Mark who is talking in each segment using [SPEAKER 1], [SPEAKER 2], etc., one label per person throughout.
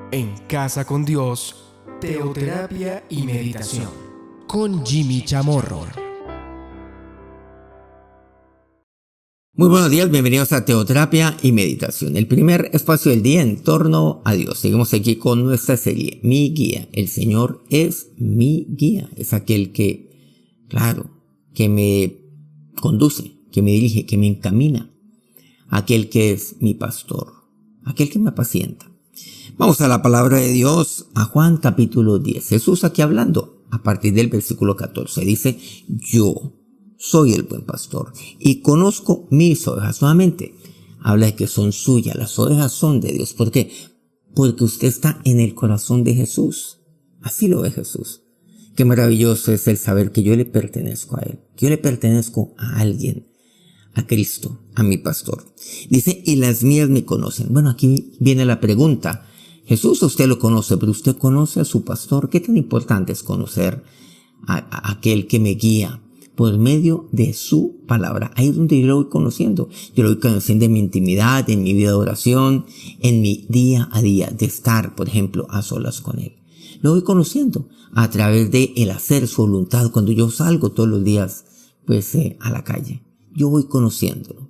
[SPEAKER 1] En Casa con Dios, teoterapia y meditación.
[SPEAKER 2] Con Jimmy Chamorro.
[SPEAKER 3] Muy buenos días, bienvenidos a Teoterapia y Meditación, el primer espacio del día en torno a Dios. Seguimos aquí con nuestra serie, Mi Guía. El Señor es mi guía, es aquel que, que me conduce, que me dirige, que me encamina, aquel que es mi pastor, aquel que me apacienta. Vamos a la palabra de Dios, a Juan capítulo 10. Jesús aquí hablando, a partir del versículo 14, dice, yo soy el buen pastor y conozco mis ovejas. Nuevamente, habla de que son suyas, las ovejas son de Dios. ¿Por qué? Porque usted está en el corazón de Jesús. Así lo ve Jesús. Qué maravilloso es el saber que yo le pertenezco a Él, que yo le pertenezco a alguien, a Cristo, a mi pastor. Dice, y las mías me conocen. Bueno, aquí viene la pregunta. Jesús usted lo conoce, pero usted conoce a su pastor. ¿Qué tan importante es conocer a aquel que me guía por medio de su palabra? Ahí es donde yo lo voy conociendo. Yo lo voy conociendo en mi intimidad, en mi vida de oración, en mi día a día de estar, por ejemplo, a solas con Él. Lo voy conociendo a través de el hacer su voluntad. Cuando yo salgo todos los días, a la calle, yo voy conociéndolo.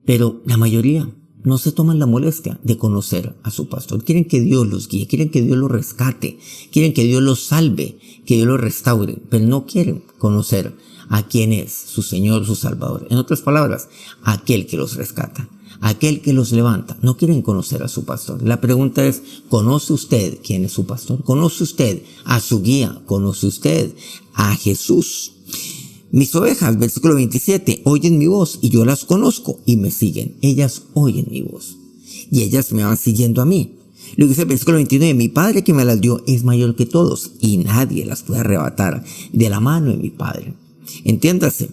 [SPEAKER 3] Pero la mayoría no se toman la molestia de conocer a su pastor. Quieren que Dios los guíe, quieren que Dios los rescate, quieren que Dios los salve, que Dios los restaure, pero no quieren conocer a quién es su Señor, su Salvador. En otras palabras, aquel que los rescata, aquel que los levanta. No quieren conocer a su pastor. La pregunta es, ¿conoce usted quién es su pastor? ¿Conoce usted a su guía? ¿Conoce usted a Jesús? Mis ovejas, versículo 27, oyen mi voz y yo las conozco y me siguen. Ellas oyen mi voz y ellas me van siguiendo a mí. Luego dice el versículo 29, mi Padre que me las dio es mayor que todos y nadie las puede arrebatar de la mano de mi Padre. Entiéndase,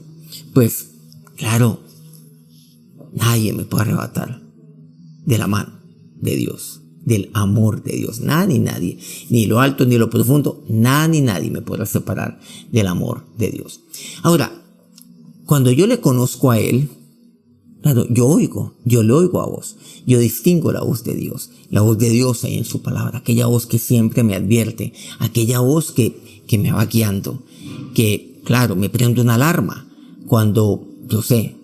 [SPEAKER 3] nadie me puede arrebatar de la mano de Dios, del amor de Dios. Nada ni nadie, ni lo alto ni lo profundo, nada ni nadie me podrá separar del amor de Dios. Ahora, cuando yo le conozco a Él, yo le oigo a voz, yo distingo la voz de Dios ahí en su palabra, aquella voz que siempre me advierte, aquella voz que me va guiando, que me prende una alarma cuando yo sé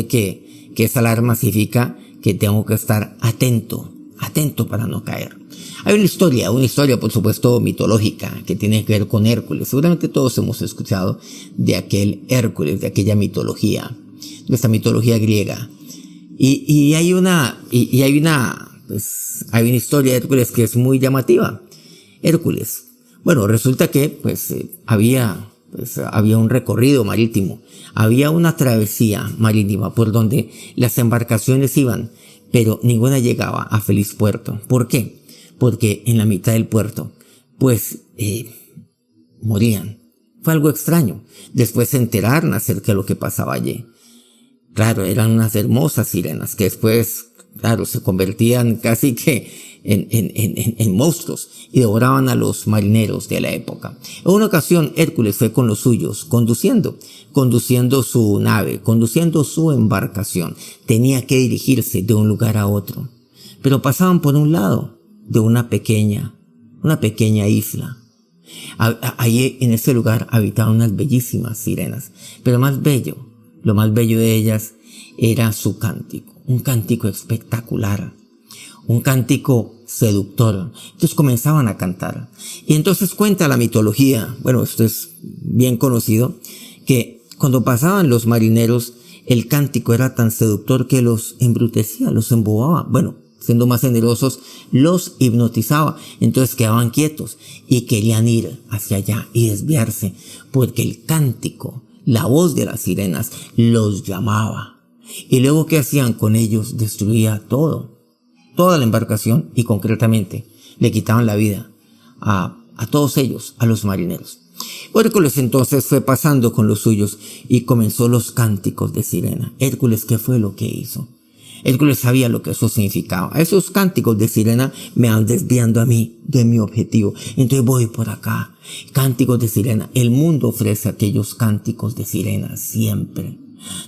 [SPEAKER 3] que esa alarma significa que tengo que estar atento para no caer. Hay una historia por supuesto mitológica que tiene que ver con Hércules. Seguramente todos hemos escuchado de aquel Hércules, de aquella mitología, de esta mitología griega. Y hay una historia de Hércules que es muy llamativa. Hércules. Bueno, resulta que había un recorrido marítimo, había una travesía marítima por donde las embarcaciones iban, pero ninguna llegaba a feliz puerto. ¿Por qué? Porque en la mitad del puerto, morían. Fue algo extraño. Después se enteraron acerca de lo que pasaba allí. Eran unas hermosas sirenas que después, se convertían casi que en monstruos y devoraban a los marineros de la época. En una ocasión, Hércules fue con los suyos, conduciendo su nave, conduciendo su embarcación. Tenía que dirigirse de un lugar a otro, pero pasaban por un lado de una pequeña isla. Allí en ese lugar habitaban unas bellísimas sirenas, pero lo más bello de ellas era su cántico, un cántico espectacular, un cántico seductor. Entonces comenzaban a cantar. Y entonces cuenta la mitología, esto es bien conocido, que cuando pasaban los marineros, el cántico era tan seductor que los embrutecía, los embobaba. Siendo más generosos, los hipnotizaba. Entonces quedaban quietos y querían ir hacia allá y desviarse, porque el cántico, la voz de las sirenas, los llamaba. Y luego, ¿qué hacían con ellos? Destruía toda la embarcación, y concretamente le quitaban la vida a todos ellos, a los marineros. Hércules entonces fue pasando con los suyos y comenzó los cánticos de sirena. Hércules, ¿qué fue lo que hizo? Hércules sabía lo que eso significaba. Esos cánticos de sirena me van desviando a mí de mi objetivo. Entonces voy por acá. Cánticos de sirena. El mundo ofrece aquellos cánticos de sirena siempre.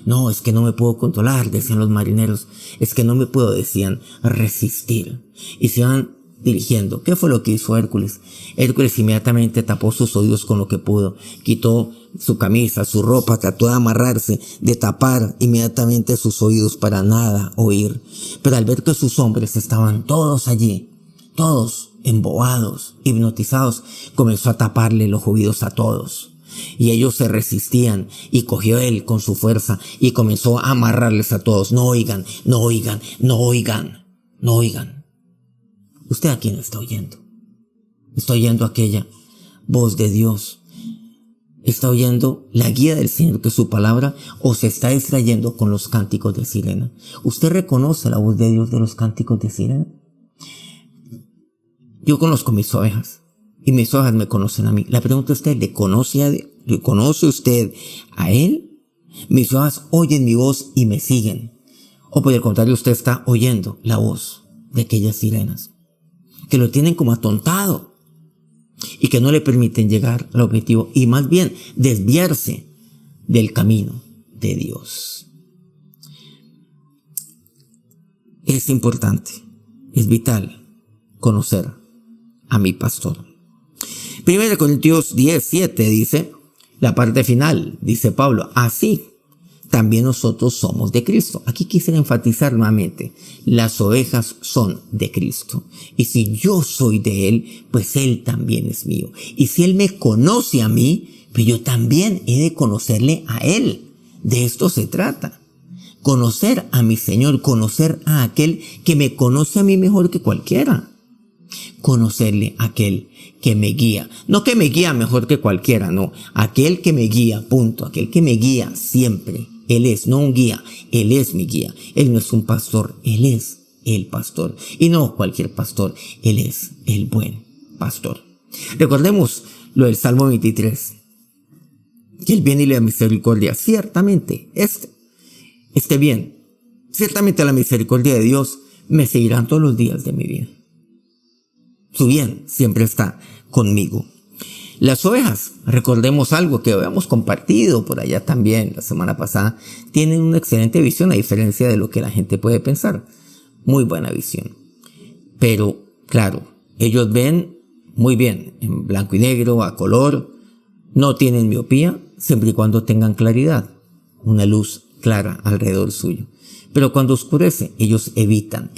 [SPEAKER 3] No, es que no me puedo controlar, decían los marineros. Es que no me puedo, decían, resistir. Y se iban dirigiendo. ¿Qué fue lo que hizo Hércules? Hércules inmediatamente tapó sus oídos con lo que pudo. Quitó su camisa, su ropa, trató de amarrarse, de tapar inmediatamente sus oídos para nada oír. Pero al ver que sus hombres estaban todos allí, todos embobados, hipnotizados, comenzó a taparle los oídos a todos. Y ellos se resistían, y cogió él con su fuerza y comenzó a amarrarles a todos. No oigan, no oigan, no oigan, no oigan. ¿Usted a quién está oyendo? ¿Está oyendo aquella voz de Dios? ¿Está oyendo la guía del Señor, que es su palabra, o se está distrayendo con los cánticos de sirena? ¿Usted reconoce la voz de Dios de los cánticos de sirena? Yo conozco mis ovejas, y mis ovejas me conocen a mí. La pregunta es, ¿usted le conoce usted a Él? Mis ovejas oyen mi voz y me siguen. O por el contrario, usted está oyendo la voz de aquellas sirenas que lo tienen como atontado y que no le permiten llegar al objetivo, y más bien desviarse del camino de Dios. Es importante, es vital conocer a mi pastor. 1 Corintios 10:7 dice, la parte final, dice Pablo, así también nosotros somos de Cristo. Aquí quisiera enfatizar nuevamente, las ovejas son de Cristo. Y si yo soy de Él, pues Él también es mío. Y si Él me conoce a mí, pues yo también he de conocerle a Él. De esto se trata. Conocer a mi Señor, conocer a aquel que me conoce a mí mejor que cualquiera. Conocerle a aquel que me guía. No que me guía mejor que cualquiera, no. Aquel que me guía, punto. Aquel que me guía siempre. Él es, no un guía, Él es mi guía. Él no es un pastor, Él es el pastor. Y no cualquier pastor, Él es el buen pastor. Recordemos lo del Salmo 23. Que el bien y la misericordia, ciertamente, este bien, ciertamente la misericordia de Dios me seguirán todos los días de mi vida. Su bien siempre está conmigo. Las ovejas, recordemos algo que habíamos compartido por allá también la semana pasada, tienen una excelente visión a diferencia de lo que la gente puede pensar. Muy buena visión. Pero, claro, ellos ven muy bien, en blanco y negro, a color, no tienen miopía, siempre y cuando tengan claridad, una luz clara alrededor suyo. Pero cuando oscurece, ellos evitan,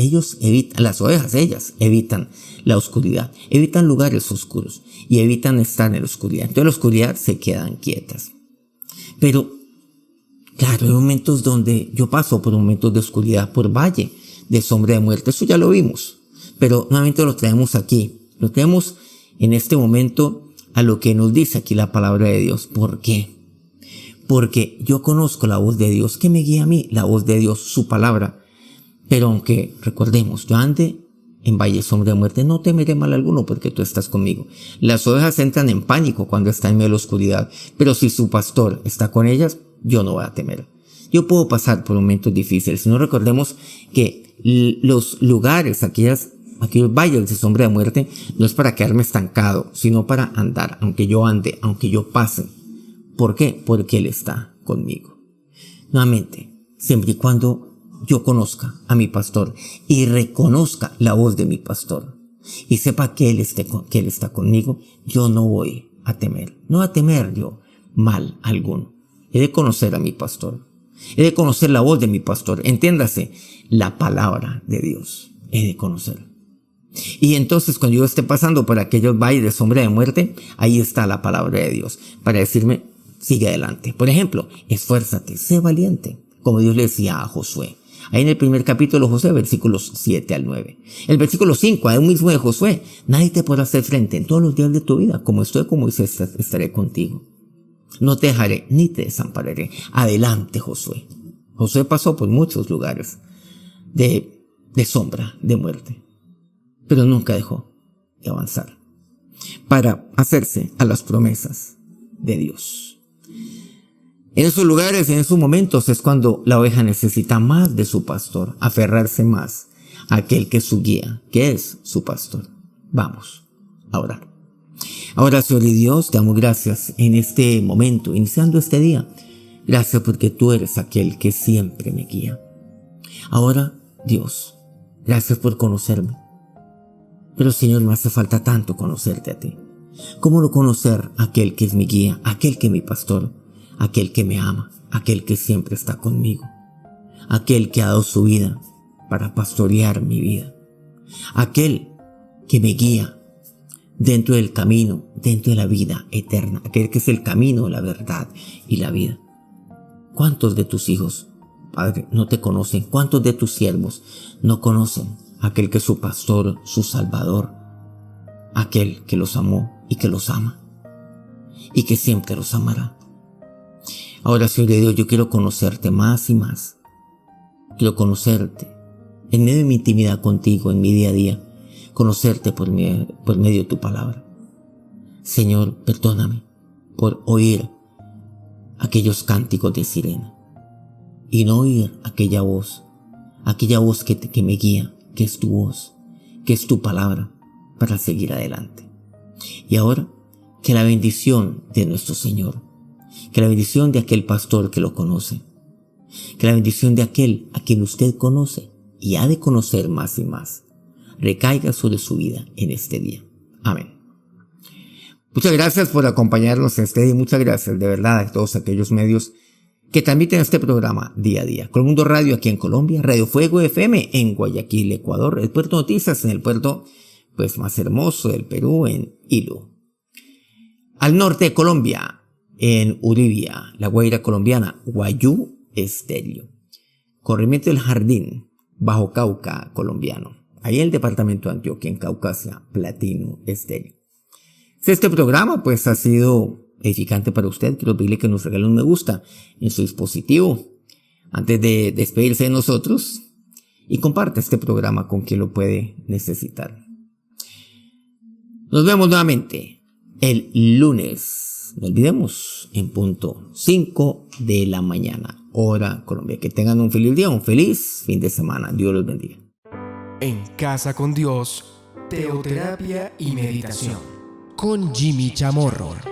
[SPEAKER 3] las ovejas, ellas evitan la oscuridad, evitan lugares oscuros y evitan estar en la oscuridad. Entonces en la oscuridad se quedan quietas. Pero, claro, hay momentos donde yo paso por momentos de oscuridad, por valle de sombra de muerte, eso ya lo vimos. Pero nuevamente lo traemos aquí, lo traemos en este momento a lo que nos dice aquí la palabra de Dios. ¿Por qué? Porque yo conozco la voz de Dios que me guía a mí, la voz de Dios, su palabra. Pero aunque, recordemos, yo ande en valle sombra de muerte, no temeré mal alguno porque tú estás conmigo. Las ovejas entran en pánico cuando están en medio de la oscuridad, pero si su pastor está con ellas, yo no voy a temer. Yo puedo pasar por momentos difíciles. No recordemos que los lugares, aquellos valles de sombra de muerte, no es para quedarme estancado, sino para andar, aunque yo ande, aunque yo pase. ¿Por qué? Porque Él está conmigo. Nuevamente, siempre y cuando yo conozca a mi pastor y reconozca la voz de mi pastor y sepa que Él está conmigo, yo no voy a temer. No voy a temer yo mal alguno. He de conocer a mi pastor. He de conocer la voz de mi pastor. Entiéndase, la palabra de Dios. He de conocer. Y entonces cuando yo esté pasando por aquellos valles de sombra de muerte, ahí está la palabra de Dios para decirme, sigue adelante. Por ejemplo, esfuérzate, sé valiente, como Dios le decía a Josué. Ahí en el primer capítulo de Josué, versículos 7 al 9. El versículo 5, ahí mismo de Josué, nadie te podrá hacer frente en todos los días de tu vida, como estoy con Moisés, estaré contigo. No te dejaré ni te desampararé. Adelante, Josué. Josué pasó por muchos lugares de sombra, de muerte, pero nunca dejó de avanzar para hacerse a las promesas de Dios. En esos lugares, en esos momentos es cuando la oveja necesita más de su pastor, aferrarse más a aquel que es su guía, que es su pastor. Vamos a orar. Ahora, Señor y Dios, te damos gracias en este momento, iniciando este día, Gracias porque tú eres aquel que siempre me guía. Ahora, Dios, gracias por conocerme. Pero Señor, me hace falta tanto conocerte a ti. ¿Cómo no conocer a aquel que es mi guía, aquel que es mi pastor, aquel que me ama, aquel que siempre está conmigo, aquel que ha dado su vida para pastorear mi vida, aquel que me guía dentro del camino, dentro de la vida eterna, aquel que es el camino, la verdad y la vida? ¿Cuántos de tus hijos, Padre, no te conocen? ¿Cuántos de tus siervos no conocen a aquel que es su pastor, su salvador, aquel que los amó y que los ama y que siempre los amará? Ahora, Señor de Dios, yo quiero conocerte más y más. Quiero conocerte en medio de mi intimidad contigo, en mi día a día, conocerte por medio de tu palabra. Señor, perdóname por oír aquellos cánticos de sirena y no oír aquella voz que me guía, que es tu voz, que es tu palabra para seguir adelante. Y ahora, que la bendición de nuestro Señor, que la bendición de aquel pastor que lo conoce, que la bendición de aquel a quien usted conoce y ha de conocer más y más, recaiga sobre su vida en este día. Amén. Muchas gracias por acompañarnos en este día y muchas gracias de verdad a todos aquellos medios que transmiten este programa día a día. Colmundo Radio aquí en Colombia, Radio Fuego FM en Guayaquil, Ecuador, el Puerto Noticias en el puerto más hermoso del Perú, en Hilo. Al norte de Colombia, en Uribia, La Guaira colombiana, Guayú Estéreo. Corrimiento del Jardín, Bajo Cauca colombiano. Ahí en el departamento de Antioquia, en Caucasia, Platino Estéreo. Si este programa ha sido edificante para usted, quiero pedirle que nos regale un me gusta en su dispositivo antes de despedirse de nosotros y comparte este programa con quien lo puede necesitar. Nos vemos nuevamente el lunes, no olvidemos, en punto 5 de la mañana, hora Colombia. Que tengan un feliz día, un feliz fin de semana. Dios los bendiga.
[SPEAKER 1] En Casa con Dios, teoterapia y meditación.
[SPEAKER 2] Con Jimmy Chamorro.